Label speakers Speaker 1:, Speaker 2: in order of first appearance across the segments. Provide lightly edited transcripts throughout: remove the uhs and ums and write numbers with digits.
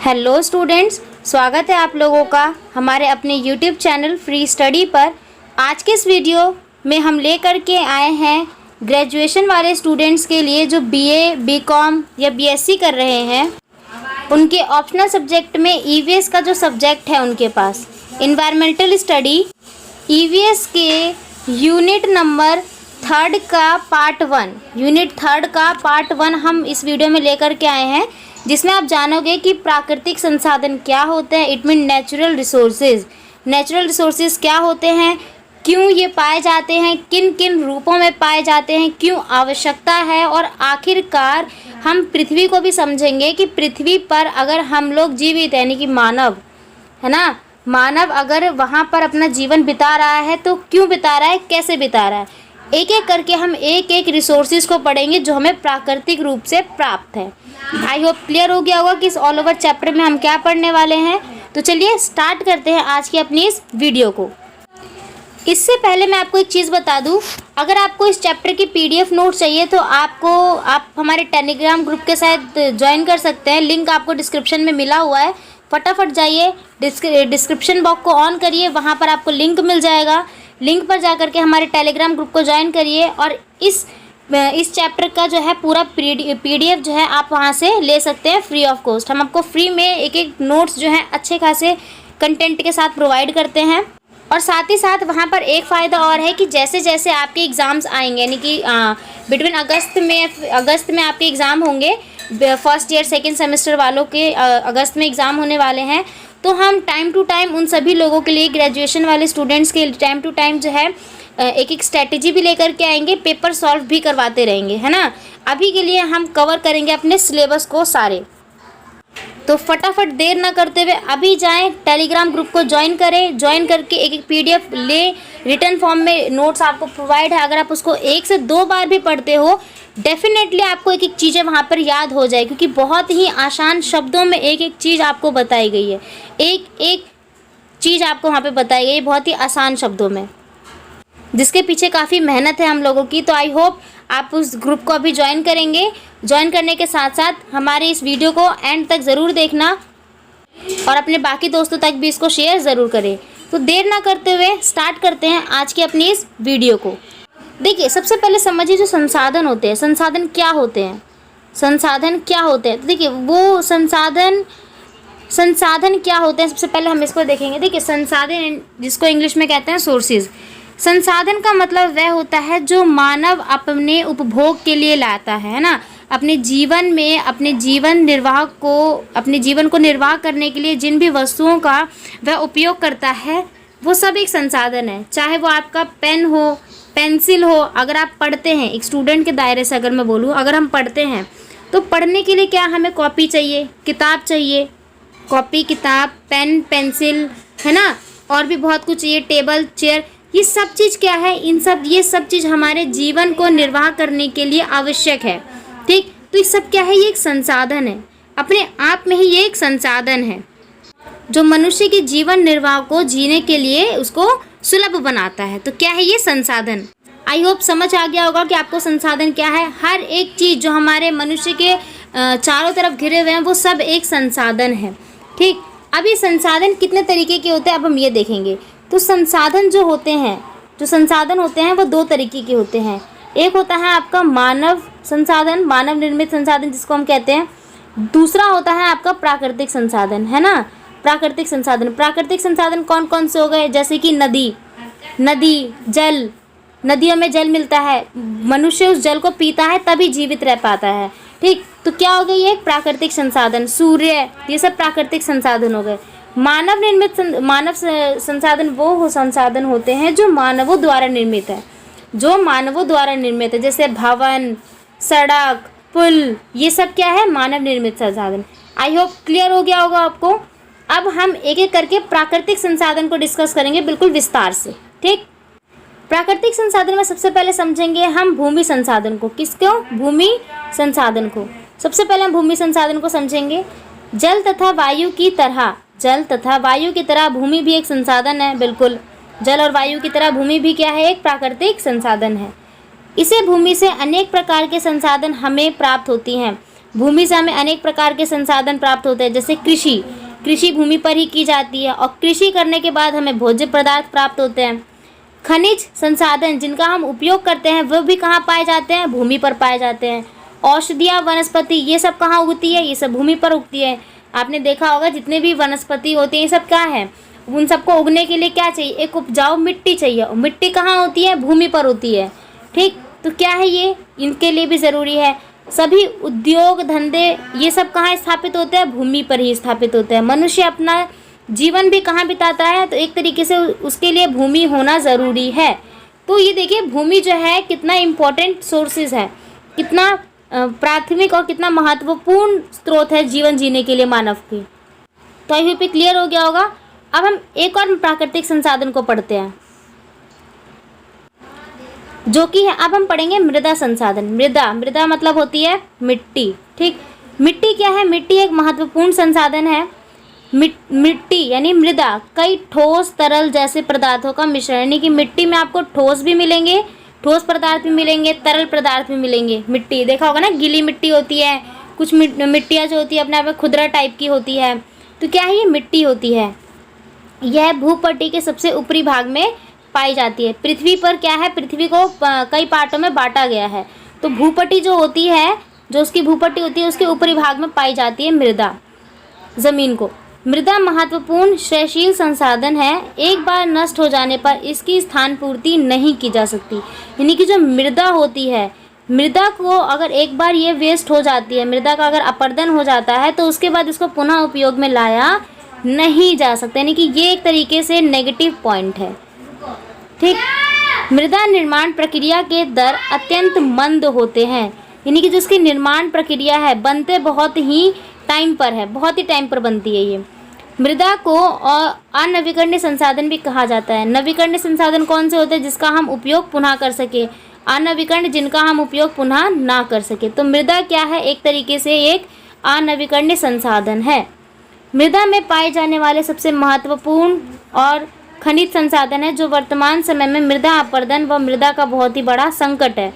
Speaker 1: Hello students, स्वागत है आप लोगों का हमारे अपने यूट्यूब चैनल फ्री स्टडी पर। आज के इस वीडियो में हम लेकर के आए हैं ग्रेजुएशन वाले स्टूडेंट्स के लिए जो बीए, बीकॉम या बीएससी कर रहे हैं। उनके ऑप्शनल सब्जेक्ट में ईवीएस का जो सब्जेक्ट है उनके पास इन्वायरमेंटल स्टडी, ईवीएस के यूनिट नंबर 3 का पार्ट 1 हम इस वीडियो में लेकर के आए हैं, जिसमें आप जानोगे कि प्राकृतिक संसाधन क्या होते हैं। इट मीन नेचुरल रिसोर्सेज क्या होते हैं, क्यों ये पाए जाते हैं, किन किन रूपों में पाए जाते हैं, क्यों आवश्यकता है, और आखिरकार हम पृथ्वी को भी समझेंगे कि पृथ्वी पर अगर हम लोग जीवित यानी कि मानव है ना, मानव अगर वहाँ पर अपना जीवन बिता रहा है तो क्यों बिता रहा है, कैसे बिता रहा है। एक एक करके हम एक एक रिसोर्सेज को पढ़ेंगे जो हमें प्राकृतिक रूप से प्राप्त है। आई होप क्लियर हो गया होगा कि इस ऑल ओवर चैप्टर में हम क्या पढ़ने वाले हैं। तो चलिए स्टार्ट करते हैं आज की अपनी इस वीडियो को। इससे पहले मैं आपको एक चीज़ बता दूं, अगर आपको इस चैप्टर की पीडीएफ नोट चाहिए तो आप हमारे टेलीग्राम ग्रुप के साथ ज्वाइन कर सकते हैं। लिंक आपको डिस्क्रिप्शन में मिला हुआ है, फटाफट जाइए डिस्क्रिप्शन बॉक्स को ऑन करिए, वहाँ पर आपको लिंक मिल जाएगा। लिंक पर जाकर के हमारे टेलीग्राम ग्रुप को ज्वाइन करिए और इस चैप्टर का जो है पूरा पीडीएफ जो है आप वहाँ से ले सकते हैं फ्री ऑफ कॉस्ट। हम आपको फ्री में एक एक नोट्स जो है अच्छे खासे कंटेंट के साथ प्रोवाइड करते हैं। और साथ ही साथ वहाँ पर एक फ़ायदा और है कि जैसे जैसे आपके एग्ज़ाम्स आएंगे, यानी कि बिटवीन अगस्त में आपके एग्ज़ाम होंगे, फर्स्ट ईयर सेकेंड सेमेस्टर वालों के अगस्त में एग्ज़ाम होने वाले हैं, तो हम टाइम टू टाइम उन सभी लोगों के लिए, ग्रेजुएशन वाले स्टूडेंट्स के टाइम टू टाइम जो है एक एक स्ट्रैटेजी भी लेकर के आएंगे, पेपर सॉल्व भी करवाते रहेंगे, है ना। अभी के लिए हम कवर करेंगे अपने सिलेबस को सारे, तो फटाफट देर ना करते हुए अभी जाएं टेलीग्राम ग्रुप को ज्वाइन करें। ज्वाइन करके एक एक पीडीएफ ले, रिटर्न फॉर्म में नोट्स आपको प्रोवाइड है। अगर आप उसको 1 से 2 बार भी पढ़ते हो, डेफिनेटली आपको एक एक चीज़ें वहाँ पर याद हो जाए, क्योंकि बहुत ही आसान शब्दों में एक एक चीज़ आपको बताई गई है। एक एक चीज़ आपको वहाँ पे बताई गई है बहुत ही आसान शब्दों में, जिसके पीछे काफ़ी मेहनत है हम लोगों की। तो आई होप आप उस ग्रुप को अभी ज्वाइन करेंगे। ज्वाइन करने के साथ साथ हमारे इस वीडियो को एंड तक ज़रूर देखना और अपने बाकी दोस्तों तक भी इसको शेयर ज़रूर करें। तो देर ना करते हुए स्टार्ट करते हैं आज की अपनी इस वीडियो को। देखिए, सबसे पहले समझिए जो संसाधन होते हैं, संसाधन क्या होते हैं। तो देखिए वो संसाधन क्या होते हैं, सबसे पहले हम इसको देखेंगे। देखिए, संसाधन जिसको इंग्लिश में कहते हैं सोर्सेज। संसाधन का मतलब वह होता है जो मानव अपने उपभोग के लिए लाता है ना, अपने जीवन में अपने जीवन को निर्वाह करने के लिए जिन भी वस्तुओं का वह उपयोग करता है, वो सब एक संसाधन है। चाहे वो आपका पेन हो, पेंसिल हो। अगर आप पढ़ते हैं, एक स्टूडेंट के दायरे से अगर मैं बोलूँ, अगर हम पढ़ते हैं तो पढ़ने के लिए क्या हमें कॉपी चाहिए, किताब चाहिए, कॉपी, किताब, पेन, पेंसिल, है ना, और भी बहुत कुछ चाहिए, टेबल, चेयर। ये सब चीज़ क्या है, ये सब चीज़ हमारे जीवन को निर्वाह करने के लिए आवश्यक है। ठीक, तो ये सब क्या है, ये एक संसाधन है, अपने आप में ही ये एक संसाधन है जो मनुष्य के जीवन निर्वाह को जीने के लिए उसको सुलभ बनाता है। तो क्या है ये संसाधन। आई होप समझ आ गया होगा कि आपको संसाधन क्या है। हर एक चीज़ जो हमारे मनुष्य के चारों तरफ घिरे हुए हैं वो सब एक संसाधन है। ठीक, अब ये संसाधन कितने तरीके के होते हैं अब हम ये देखेंगे। तो संसाधन होते हैं वो 2 तरीके के होते हैं। एक होता है आपका मानव संसाधन, मानव निर्मित संसाधन जिसको हम कहते हैं। दूसरा होता है आपका प्राकृतिक संसाधन, है ना। प्राकृतिक संसाधन कौन कौन से हो गए, जैसे कि नदी, जल। नदियों में जल मिलता है, मनुष्य उस जल को पीता है तभी जीवित रह पाता है। ठीक, तो क्या हो गया, ये एक प्राकृतिक संसाधन। सूर्य, ये सब प्राकृतिक संसाधन हो गए। मानव संसाधन वो संसाधन होते हैं जो मानवों द्वारा निर्मित है, जैसे भवन, सड़क, पुल, ये सब क्या है, मानव निर्मित संसाधन। आई होप क्लियर हो गया होगा आपको। अब हम एक एक करके प्राकृतिक संसाधन को डिस्कस करेंगे बिल्कुल विस्तार से। ठीक, प्राकृतिक संसाधन में सबसे पहले समझेंगे हम भूमि संसाधन को। किसको, भूमि संसाधन को। सबसे पहले हम भूमि संसाधन को समझेंगे। जल तथा वायु की तरह भूमि भी एक संसाधन है। बिल्कुल, जल और वायु की तरह भूमि भी क्या है, एक प्राकृतिक संसाधन है। इसे भूमि से अनेक प्रकार के संसाधन हमें प्राप्त होती हैं। भूमि से हमें अनेक प्रकार के संसाधन प्राप्त होते हैं, जैसे कृषि भूमि पर ही की जाती है और कृषि करने के बाद हमें भोज्य पदार्थ प्राप्त होते हैं। खनिज संसाधन जिनका हम उपयोग करते हैं वो भी कहाँ पाए जाते हैं? भूमि पर पाए जाते हैं। औषधियाँ, वनस्पति, ये सब कहाँ उगती है? ये सब भूमि पर उगती है। आपने देखा होगा जितने भी वनस्पति होती हैं ये सब क्या है? उन सबको उगने के लिए क्या चाहिए? एक उपजाऊ मिट्टी चाहिए, और मिट्टी कहाँ होती है? भूमि पर होती है। ठीक, तो क्या है ये? इनके लिए भी ज़रूरी है। सभी उद्योग धंधे ये सब कहाँ स्थापित होते हैं? भूमि पर ही स्थापित होते हैं। मनुष्य अपना जीवन भी कहाँ बिताता है? तो एक तरीके से उसके लिए भूमि होना ज़रूरी है। तो ये देखिए भूमि जो है कितना इम्पोर्टेंट सोर्सेज है, कितना प्राथमिक और कितना महत्वपूर्ण स्रोत है जीवन जीने के लिए मानव की। तो आई होप क्लियर हो गया होगा। अब हम एक और प्राकृतिक संसाधन को पढ़ते हैं, जो कि है अब हम पढ़ेंगे मृदा संसाधन। मृदा मतलब होती है मिट्टी। ठीक, मिट्टी क्या है? मिट्टी एक महत्वपूर्ण संसाधन है। मिट्टी यानी मृदा कई ठोस तरल जैसे पदार्थों का मिश्रण, यानी कि मिट्टी में आपको ठोस भी मिलेंगे, ठोस पदार्थ भी मिलेंगे, तरल पदार्थ भी मिलेंगे। मिट्टी देखा होगा ना, गीली मिट्टी होती है, कुछ मिट्टियाँ जो होती है अपने आप में खुदरा टाइप की होती है। तो क्या है? ये मिट्टी होती है। यह भूपट्टी के सबसे ऊपरी भाग में पाई जाती है। पृथ्वी पर क्या है? पृथ्वी को कई पार्टों में बांटा गया है। तो भूपट्टी जो होती है, जो उसकी भूपट्टी होती है, उसके ऊपरी भाग में पाई जाती है मृदा, ज़मीन को। मृदा महत्वपूर्ण क्षयशील संसाधन है। एक बार नष्ट हो जाने पर इसकी स्थान पूर्ति नहीं की जा सकती। यानी कि जो मृदा होती है, मृदा को अगर एक बार ये वेस्ट हो जाती है, मृदा का अगर अपरदन हो जाता है, तो उसके बाद इसको पुनः उपयोग में लाया नहीं जा सकता। यानी कि ये एक तरीके से नेगेटिव पॉइंट है। ठीक, मृदा निर्माण प्रक्रिया के दर अत्यंत मंद होते हैं। यानी कि जो इसकी निर्माण प्रक्रिया है, बनते बहुत ही टाइम पर है, बहुत ही टाइम पर बनती है ये। मृदा को अनवीकरणीय संसाधन भी कहा जाता है। नवीकरणीय संसाधन कौन से होते हैं? जिसका हम उपयोग पुनः कर सके। अनवीकरणीय जिनका हम उपयोग पुनः ना कर सके। तो मृदा क्या है? एक तरीके से एक अनवीकरणीय संसाधन है। मृदा में पाए जाने वाले सबसे महत्वपूर्ण और खनिज संसाधन है, जो वर्तमान समय में मृदा अपरदन व मृदा का बहुत ही बड़ा संकट है।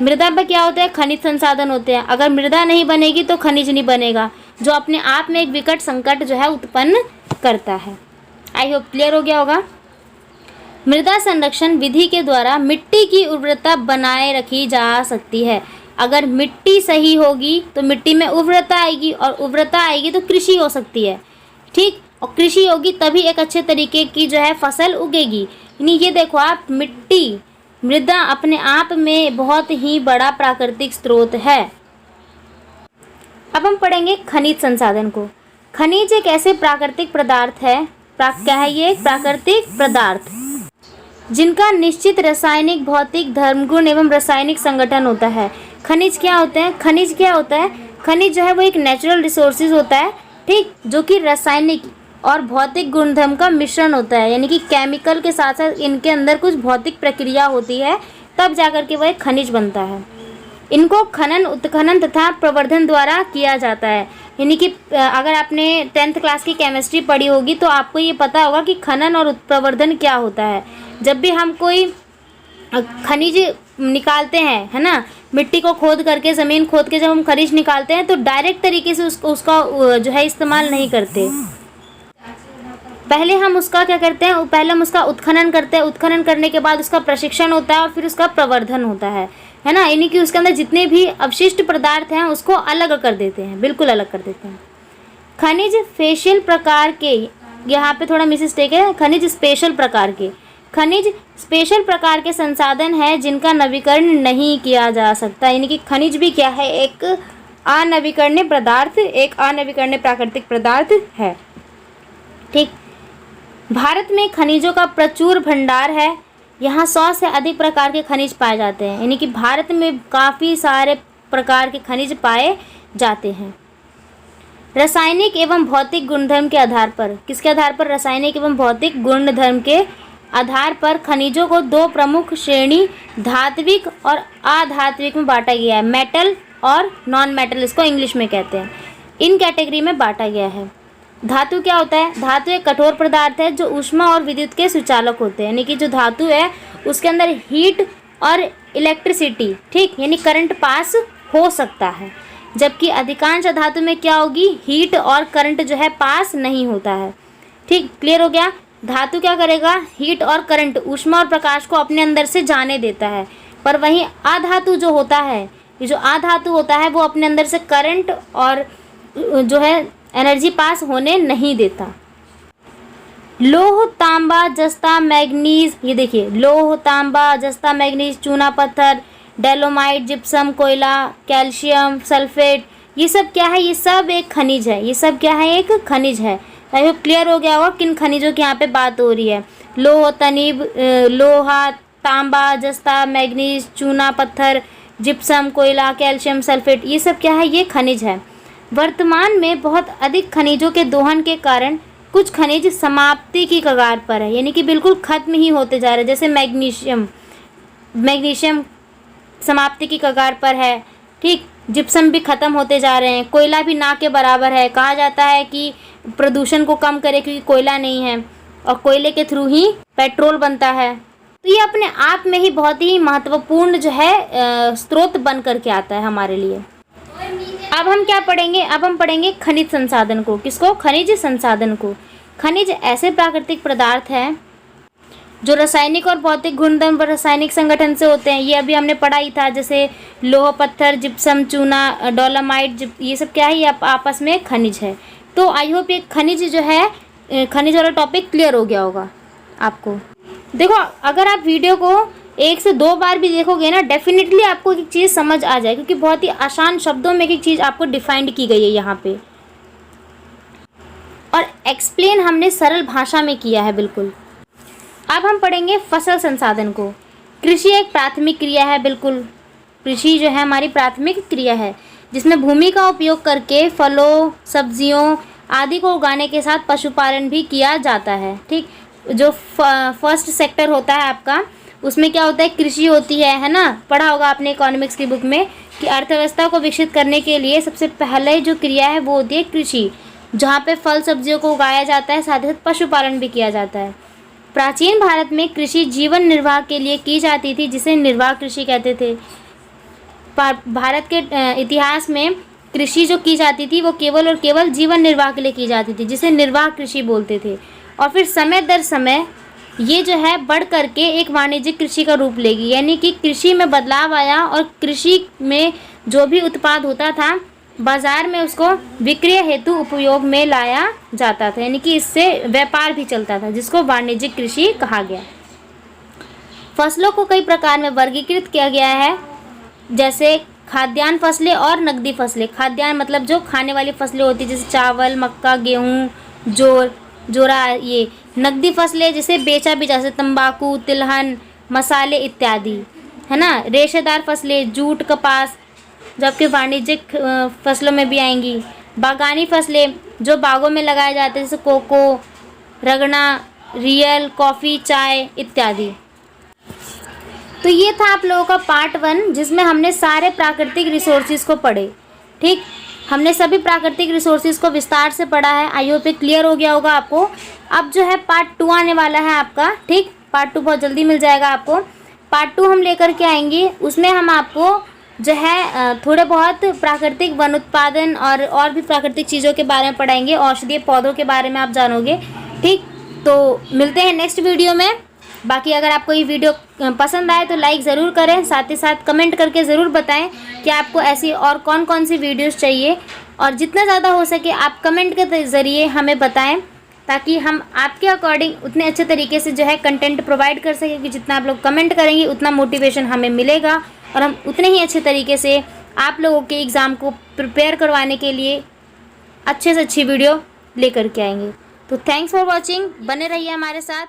Speaker 1: मृदा पर क्या होता है? खनिज संसाधन होते हैं। अगर मृदा नहीं बनेगी तो खनिज नहीं बनेगा, जो अपने आप में एक विकट संकट जो है उत्पन्न करता है। आई होप क्लियर हो गया होगा। मृदा संरक्षण विधि के द्वारा मिट्टी की उर्वरता बनाए रखी जा सकती है। अगर मिट्टी सही होगी तो मिट्टी में उर्वरता आएगी, और उर्वरता आएगी तो कृषि हो सकती है। ठीक, और कृषि होगी तभी एक अच्छे तरीके की जो है फसल उगेगी। यानी ये देखो आप, मिट्टी, मृदा अपने आप में बहुत ही बड़ा प्राकृतिक स्रोत है। अब हम पढ़ेंगे खनिज संसाधन को। खनिज एक ऐसे प्राकृतिक पदार्थ है, क्या है ये? प्राकृतिक पदार्थ जिनका निश्चित रासायनिक, भौतिक, धर्मगुण एवं रासायनिक संगठन होता है। खनिज क्या होते हैं? खनिज क्या होता है? खनिज जो है वो एक नेचुरल रिसोर्सेज होता है। ठीक, जो कि रासायनिक और भौतिक गुणधर्म का मिश्रण होता है। यानी कि केमिकल के साथ साथ इनके अंदर कुछ भौतिक प्रक्रिया होती है, तब जाकर के वह एक खनिज बनता है। इनको खनन, उत्खनन तथा प्रवर्धन द्वारा किया जाता है। यानी कि अगर आपने 10th क्लास की केमिस्ट्री पढ़ी होगी तो आपको ये पता होगा कि खनन और प्रवर्धन क्या होता है। जब भी हम कोई खनिज निकालते हैं, है ना, मिट्टी को खोद करके, ज़मीन खोद के जब हम खनिज निकालते हैं तो डायरेक्ट तरीके से उसका जो है इस्तेमाल नहीं करते। पहले हम उसका क्या करते हैं? पहले हम उसका उत्खनन करते हैं। उत्खनन करने के बाद उसका प्रशिक्षण होता है और फिर उसका प्रवर्धन होता है ना। यानी कि उसके अंदर जितने भी अवशिष्ट पदार्थ हैं उसको अलग कर देते हैं, बिल्कुल अलग कर देते हैं। खनिज फेशियल प्रकार के, यहाँ पे थोड़ा मिस्टेक है, खनिज स्पेशल प्रकार के। खनिज स्पेशल प्रकार के संसाधन है जिनका नवीकरण नहीं किया जा सकता। यानी कि खनिज भी क्या है? एक अनवीकरणीय पदार्थ, एक अनवीकरणीय प्राकृतिक पदार्थ है। ठीक, भारत में खनिजों का प्रचुर भंडार है। यहाँ 100 से अधिक प्रकार के खनिज पाए जाते हैं। यानी कि भारत में काफ़ी सारे प्रकार के खनिज पाए जाते हैं। रासायनिक एवं भौतिक गुणधर्म के आधार पर, किसके आधार पर? रासायनिक एवं भौतिक गुणधर्म के आधार पर खनिजों को दो प्रमुख श्रेणी, धात्विक और अधात्विक में बांटा गया है। मेटल और नॉन मेटल, इसको इंग्लिश में कहते हैं। इन कैटेगरी में बांटा गया है। धातु क्या होता है? धातु एक कठोर पदार्थ है जो ऊष्मा और विद्युत के सुचालक होते हैं। यानी कि जो धातु है उसके अंदर हीट और इलेक्ट्रिसिटी, ठीक, यानी करंट पास हो सकता है। जबकि अधिकांश धातु में क्या होगी, हीट और करंट जो है पास नहीं होता है। ठीक, क्लियर हो गया। धातु क्या करेगा, हीट और करंट, ऊष्मा और प्रकाश को अपने अंदर से जाने देता है, पर वहीं अधातु जो होता है, ये जो अधातु होता है वो अपने अंदर से करंट और जो है एनर्जी पास होने नहीं देता। लोह, तांबा, जस्ता, मैग्नीज, ये देखिए लोह, तांबा, जस्ता, मैग्नीज, चूना पत्थर, डेलोमाइट, जिप्सम, कोयला, कैल्शियम सल्फेट, ये सब क्या है, ये सब एक खनिज है। ये सब क्या है, एक खनिज है। आई होप क्लियर हो गया होगा किन खनिजों की यहाँ पे बात हो रही है। लोह, तनीब, लोहा, तांबा, जस्ता, मैग्नीज, चूना पत्थर, जिप्सम, कोयला, कैल्शियम सल्फेट, ये सब क्या है, ये खनिज है। वर्तमान में बहुत अधिक खनिजों के दोहन के कारण कुछ खनिज समाप्ति की कगार पर है, यानी कि बिल्कुल खत्म ही होते जा रहे हैं। जैसे मैग्नीशियम समाप्ति की कगार पर है। ठीक, जिप्सम भी खत्म होते जा रहे हैं। कोयला भी ना के बराबर है। कहा जाता है कि प्रदूषण को कम करे क्योंकि कोयला नहीं है और कोयले के थ्रू ही पेट्रोल बनता है। तो ये अपने आप में ही बहुत ही महत्वपूर्ण जो है स्रोत बन करके आता है हमारे लिए। अब हम क्या पढ़ेंगे, अब हम पढ़ेंगे खनिज संसाधन को। किसको, खनिज संसाधन को। खनिज ऐसे प्राकृतिक पदार्थ हैं जो रासायनिक और भौतिक गुणधर्म व रासायनिक संगठन से होते हैं। ये अभी हमने पढ़ा ही था, जैसे लोह, पत्थर, जिप्सम, चूना, डोलामाइट, ये सब क्या है, ये आपस में खनिज है। तो आई होप ये खनिज जो है, खनिज वाला टॉपिक क्लियर हो गया होगा आपको। देखो, अगर आप वीडियो को 1 से 2 बार भी देखोगे ना, डेफिनेटली आपको एक चीज़ समझ आ जाए, क्योंकि बहुत ही आसान शब्दों में एक चीज़ आपको डिफाइंड की गई है यहाँ पे, और एक्सप्लेन हमने सरल भाषा में किया है बिल्कुल। अब हम पढ़ेंगे फसल संसाधन को। कृषि एक प्राथमिक क्रिया है, बिल्कुल। कृषि जो है हमारी प्राथमिक क्रिया है, जिसमें भूमि का उपयोग करके फलों, सब्जियों आदि को उगाने के साथ पशुपालन भी किया जाता है। ठीक, जो फर्स्ट सेक्टर होता है आपका, उसमें क्या होता है, कृषि होती है ना। पढ़ा होगा आपने इकोनॉमिक्स की बुक में कि अर्थव्यवस्था को विकसित करने के लिए सबसे पहले जो क्रिया है वो होती है कृषि, जहाँ पे फल सब्जियों को उगाया जाता है, साथ ही साथ पशुपालन भी किया जाता है। प्राचीन भारत में कृषि जीवन निर्वाह के लिए की जाती थी, जिसे निर्वाह कृषि कहते थे। भारत के इतिहास में कृषि जो की जाती थी वो केवल और केवल जीवन निर्वाह के लिए की जाती थी, जिसे निर्वाह कृषि बोलते थे। और फिर समय दर समय ये जो है बढ़ करके एक वाणिज्यिक कृषि का रूप लेगी, यानी कि कृषि में बदलाव आया और कृषि में जो भी उत्पाद होता था बाजार में उसको विक्रय हेतु उपयोग में लाया जाता था, यानी कि इससे व्यापार भी चलता था, जिसको वाणिज्यिक कृषि कहा गया। फसलों को कई प्रकार में वर्गीकृत किया गया है, जैसे खाद्यान्न फसलें और नकदी फसलें। खाद्यान्न मतलब जो खाने वाली फसलें होती है, जैसे चावल, मक्का, गेहूँ, जोरा। ये नकदी फसलें जिसे बेचा भी जा सकता, तंबाकू, तिलहन, मसाले इत्यादि, है ना। रेशेदार फसलें, जूट, कपास, जबकि वाणिज्यिक फसलों में भी आएंगी। बागानी फसलें जो बागों में लगाए जाते हैं, जैसे कोको, रगड़ा, रियल, कॉफ़ी, चाय इत्यादि। तो ये था आप लोगों का पार्ट 1, जिसमें हमने सारे प्राकृतिक रिसोर्सेज को पढ़े। ठीक, हमने सभी प्राकृतिक रिसोर्सेज को विस्तार से पढ़ा है। आई होप क्लियर हो गया होगा आपको। अब जो है पार्ट 2 आने वाला है आपका। ठीक, पार्ट 2 बहुत जल्दी मिल जाएगा आपको। पार्ट 2 हम लेकर के आएंगे, उसमें हम आपको जो है थोड़े बहुत प्राकृतिक वन उत्पादन और भी प्राकृतिक चीज़ों के बारे में पढ़ाएंगे। औषधीय पौधों के बारे में आप जानोगे। ठीक, तो मिलते हैं नेक्स्ट वीडियो में। बाकी अगर आपको ये वीडियो पसंद आए तो लाइक ज़रूर करें, साथ ही साथ कमेंट करके ज़रूर बताएं कि आपको ऐसी और कौन कौन सी वीडियोस चाहिए, और जितना ज़्यादा हो सके आप कमेंट के ज़रिए हमें बताएं, ताकि हम आपके अकॉर्डिंग उतने अच्छे तरीके से जो है कंटेंट प्रोवाइड कर सकें। कि जितना आप लोग कमेंट करेंगे उतना मोटिवेशन हमें मिलेगा, और हम उतने ही अच्छे तरीके से आप लोगों के एग्ज़ाम को प्रिपेयर करवाने के लिए अच्छे से अच्छी वीडियो लेकर के आएंगे। तो थैंक्स फॉर वॉचिंग, बने रहिए हमारे साथ।